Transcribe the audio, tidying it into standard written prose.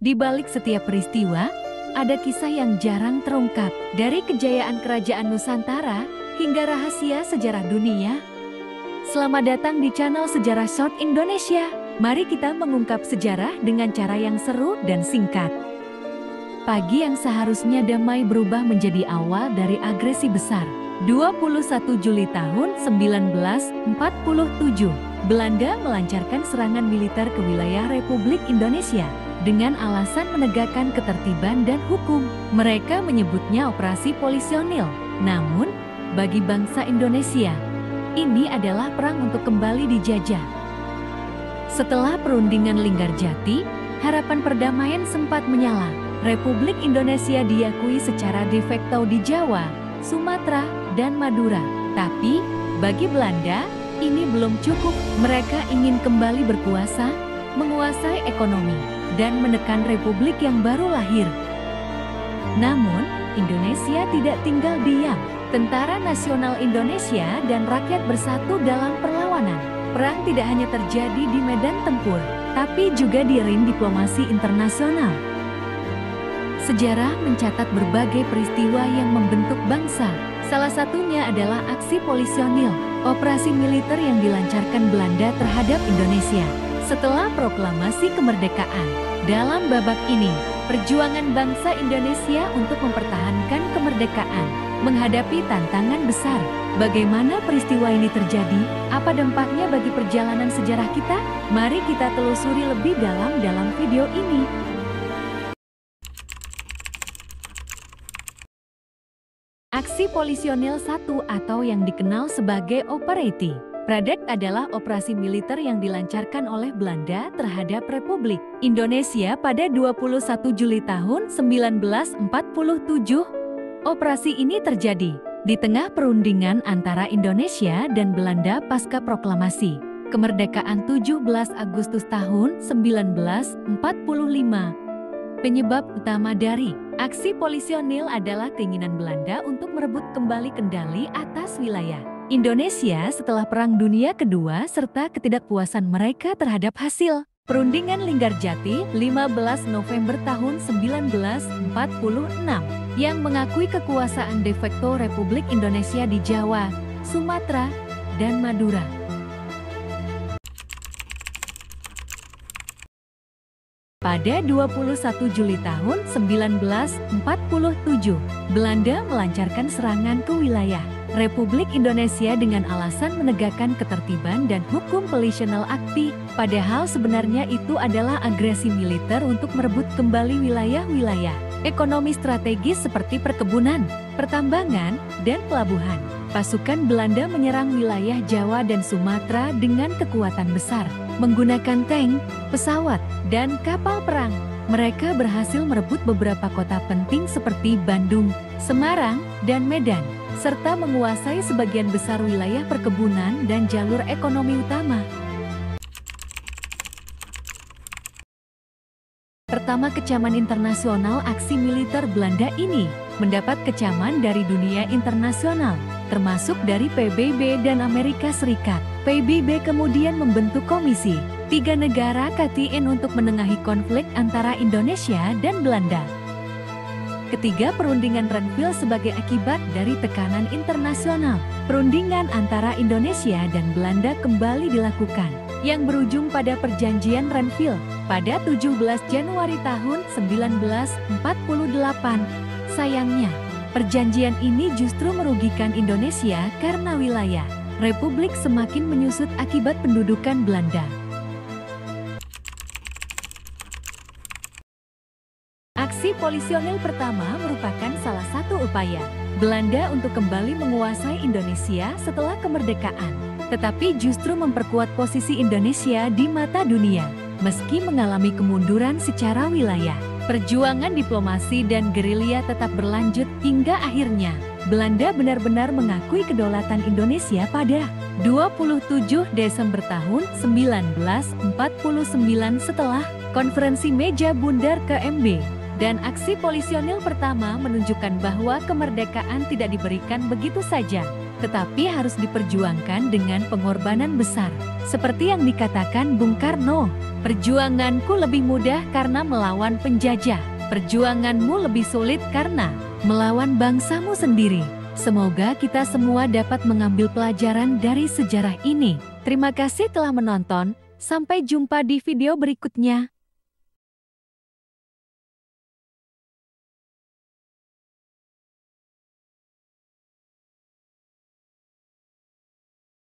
Di balik setiap peristiwa, ada kisah yang jarang terungkap. Dari kejayaan kerajaan Nusantara hingga rahasia sejarah dunia. Selamat datang di channel Sejarah Short Indonesia. Mari kita mengungkap sejarah dengan cara yang seru dan singkat. Pagi yang seharusnya damai berubah menjadi awal dari agresi besar. 21 Juli tahun 1947, Belanda melancarkan serangan militer ke wilayah Republik Indonesia. Dengan alasan menegakkan ketertiban dan hukum, mereka menyebutnya operasi polisionil. Namun, bagi bangsa Indonesia, ini adalah perang untuk kembali dijajah. Setelah perundingan Linggarjati, harapan perdamaian sempat menyala. Republik Indonesia diakui secara de facto di Jawa, Sumatera, dan Madura. Tapi, bagi Belanda, ini belum cukup. Mereka ingin kembali berkuasa, menguasai ekonomi, dan menekan republik yang baru lahir. Namun, Indonesia tidak tinggal diam. Tentara Nasional Indonesia dan rakyat bersatu dalam perlawanan. Perang tidak hanya terjadi di medan tempur, tapi juga di ring diplomasi internasional. Sejarah mencatat berbagai peristiwa yang membentuk bangsa. Salah satunya adalah aksi polisionil, operasi militer yang dilancarkan Belanda terhadap Indonesia setelah proklamasi kemerdekaan. Dalam babak ini, perjuangan bangsa Indonesia untuk mempertahankan kemerdekaan menghadapi tantangan besar. Bagaimana peristiwa ini terjadi? Apa dampaknya bagi perjalanan sejarah kita? Mari kita telusuri lebih dalam video ini. Aksi Polisionil 1 atau yang dikenal sebagai Operasi Pradet adalah operasi militer yang dilancarkan oleh Belanda terhadap Republik Indonesia pada 21 Juli tahun 1947. Operasi ini terjadi di tengah perundingan antara Indonesia dan Belanda pasca proklamasi kemerdekaan 17 Agustus tahun 1945. Penyebab utama dari aksi polisionil adalah keinginan Belanda untuk merebut kembali kendali atas wilayah Indonesia setelah Perang Dunia Kedua serta ketidakpuasan mereka terhadap hasil perundingan Linggarjati 15 November tahun 1946 yang mengakui kekuasaan de facto Republik Indonesia di Jawa, Sumatera, dan Madura. Pada 21 Juli tahun 1947, Belanda melancarkan serangan ke wilayah Republik Indonesia dengan alasan menegakkan ketertiban dan hukum polisional akti, padahal sebenarnya itu adalah agresi militer untuk merebut kembali wilayah-wilayah ekonomi strategis seperti perkebunan, pertambangan, dan pelabuhan. Pasukan Belanda menyerang wilayah Jawa dan Sumatera dengan kekuatan besar, menggunakan tank, pesawat, dan kapal perang. Mereka berhasil merebut beberapa kota penting seperti Bandung, Semarang, dan Medan, serta menguasai sebagian besar wilayah perkebunan dan jalur ekonomi utama. Pertama, kecaman internasional. Aksi militer Belanda ini mendapat kecaman dari dunia internasional, termasuk dari PBB dan Amerika Serikat. PBB kemudian membentuk Komisi 3 Negara KTN untuk menengahi konflik antara Indonesia dan Belanda. Ketiga, perundingan Renville sebagai akibat dari tekanan internasional. Perundingan antara Indonesia dan Belanda kembali dilakukan, yang berujung pada perjanjian Renville pada 17 Januari tahun 1948. Sayangnya, perjanjian ini justru merugikan Indonesia karena wilayah Republik semakin menyusut akibat pendudukan Belanda. Aksi polisionil pertama merupakan salah satu upaya Belanda untuk kembali menguasai Indonesia setelah kemerdekaan, tetapi justru memperkuat posisi Indonesia di mata dunia. Meski mengalami kemunduran secara wilayah, perjuangan diplomasi dan gerilya tetap berlanjut hingga akhirnya Belanda benar-benar mengakui kedaulatan Indonesia pada 27 Desember tahun 1949 setelah Konferensi Meja Bundar KMB. Dan aksi polisionil pertama menunjukkan bahwa kemerdekaan tidak diberikan begitu saja. tetapi harus diperjuangkan dengan pengorbanan besar. Seperti yang dikatakan Bung Karno, perjuanganku lebih mudah karena melawan penjajah. Perjuanganmu lebih sulit karena melawan bangsamu sendiri. Semoga kita semua dapat mengambil pelajaran dari sejarah ini. Terima kasih telah menonton, sampai jumpa di video berikutnya.